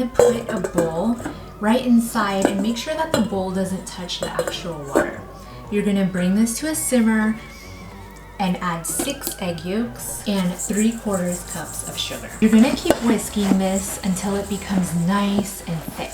gonna put a bowl right inside and make sure that the bowl doesn't touch the actual water. You're gonna bring this to a simmer and add 6 egg yolks and 3/4 cups of sugar. You're gonna keep whisking this until it becomes nice and thick.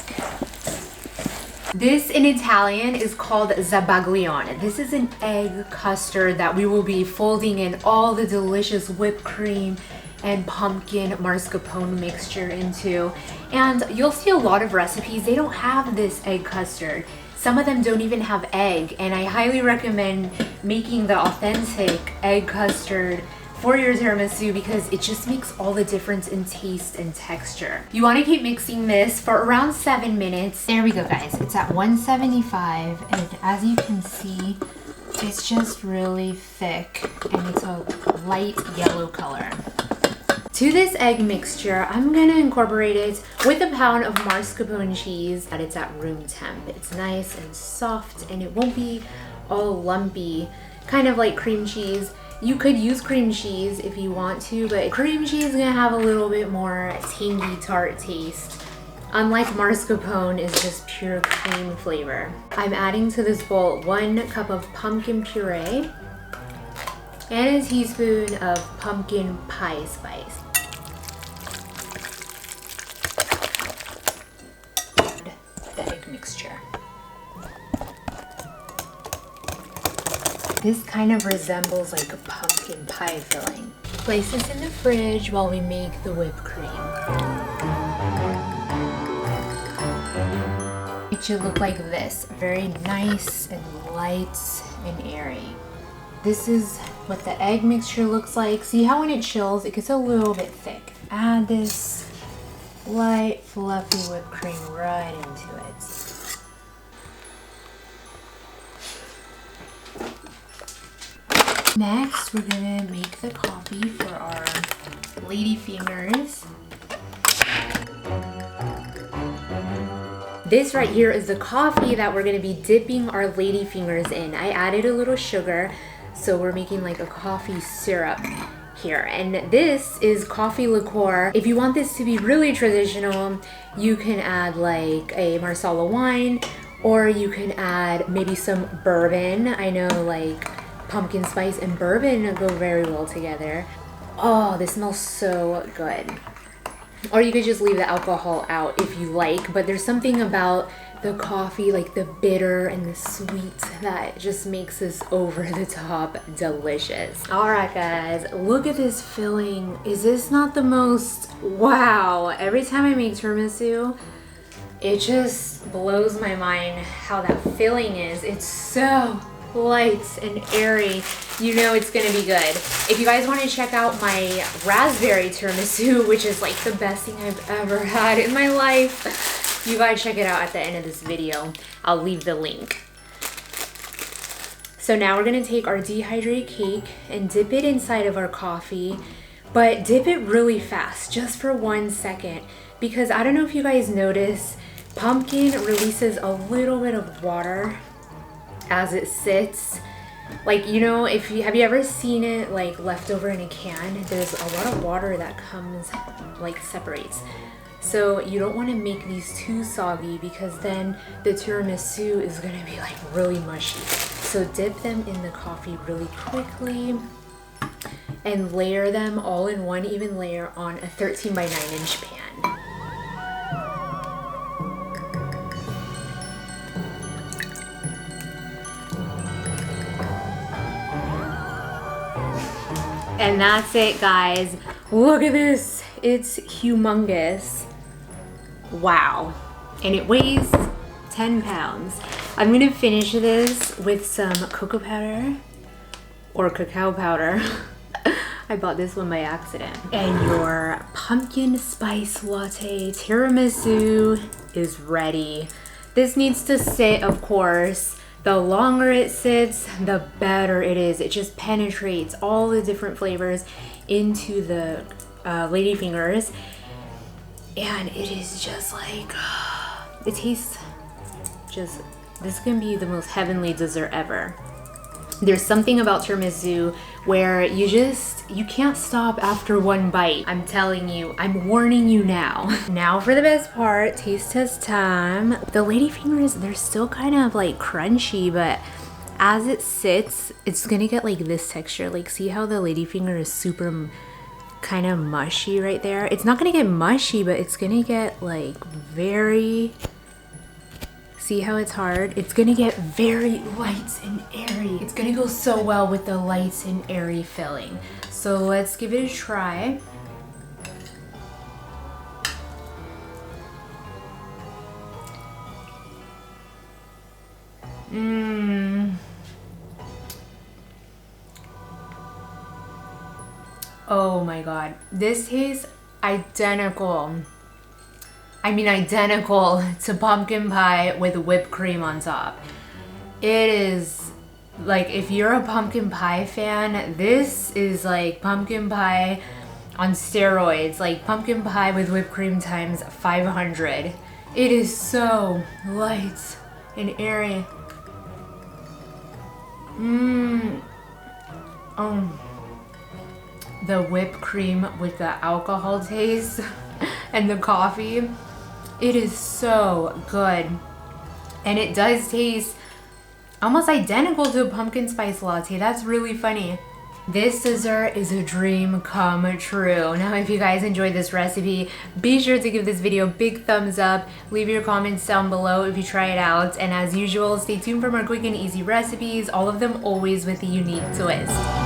This in Italian is called zabaglione. This is an egg custard that we will be folding in all the delicious whipped cream and pumpkin mascarpone mixture into. And you'll see a lot of recipes, they don't have this egg custard. Some of them don't even have egg, and I highly recommend making the authentic egg custard for your tiramisu because it just makes all the difference in taste and texture. You want to keep mixing this for around 7 minutes. There we go, guys. It's at 175, and as you can see, it's just really thick and it's a light yellow color. To this egg mixture, I'm gonna incorporate it with a pound of mascarpone cheese that it's at room temp. It's nice and soft and it won't be all lumpy, kind of like cream cheese. You could use cream cheese if you want to, but cream cheese is gonna have a little bit more tangy, tart taste. Unlike mascarpone, is just pure cream flavor. I'm adding to this bowl 1 cup of pumpkin puree and a teaspoon of pumpkin pie spice. The egg mixture. This kind of resembles like a pumpkin pie filling. Place this in the fridge while we make the whipped cream. It should look like this, very nice and light and airy. This is what the egg mixture looks like. See how when it chills, it gets a little bit thick. Add this light, fluffy whipped cream right into it. Next, we're gonna make the coffee for our ladyfingers. This right here is the coffee that we're gonna be dipping our ladyfingers in. I added a little sugar, so we're making like a coffee syrup here. And this is coffee liqueur. If you want this to be really traditional, you can add like a Marsala wine, or you can add maybe some bourbon. I know like pumpkin spice and bourbon go very well together. Oh, this smells so good. Or you could just leave the alcohol out if you like, but there's something about the coffee, like the bitter and the sweet, that just makes this over the top delicious. All right, guys, look at this filling. Is this not the most, wow. Every time I make tiramisu, it just blows my mind how that filling is. It's so light and airy. You know it's gonna be good. If you guys want to check out my raspberry tiramisu, which is like the best thing I've ever had in my life, you gotta check it out at the end of this video. I'll leave the link. So now we're gonna take our dehydrated cake and dip it inside of our coffee, but dip it really fast, just for 1 second, because I don't know if you guys notice, pumpkin releases a little bit of water as it sits. Like, you know, have you ever seen it like left over in a can? There's a lot of water that comes, like separates. So you don't want to make these too soggy because then the tiramisu is gonna be like really mushy. So dip them in the coffee really quickly and layer them all in one even layer on a 13 by 9 inch pan. And that's it, guys. Look at this. It's humongous. Wow. And it weighs 10 pounds. I'm gonna finish this with some cocoa powder or cacao powder. I bought this one by accident. And your pumpkin spice latte tiramisu is ready. This needs to sit, of course. The longer it sits, the better it is. It just penetrates all the different flavors into the ladyfingers. And it is just like, it tastes just, this can be the most heavenly dessert ever. There's something about tiramisu where you can't stop after one bite. I'm telling you, I'm warning you now. Now for the best part, taste test time. The ladyfingers, they're still kind of like crunchy, but as it sits, it's gonna get like this texture. Like, see how the ladyfinger is super kind of mushy right there? It's not gonna get mushy, but it's gonna get like very, see how it's hard? It's gonna get very light and airy. It's gonna go so well with the light and airy filling. So let's give it a try. Oh my god, this tastes identical. I mean identical to pumpkin pie with whipped cream on top. It is like, if you're a pumpkin pie fan, this is like pumpkin pie on steroids, like pumpkin pie with whipped cream times 500. It is so light and airy. The whipped cream with the alcohol taste and the coffee, it is so good. And it does taste almost identical to a pumpkin spice latte. That's really funny. This dessert is a dream come true. Now, if you guys enjoyed this recipe, be sure to give this video a big thumbs up. Leave your comments down below if you try it out. And as usual, stay tuned for more quick and easy recipes, all of them always with a unique twist.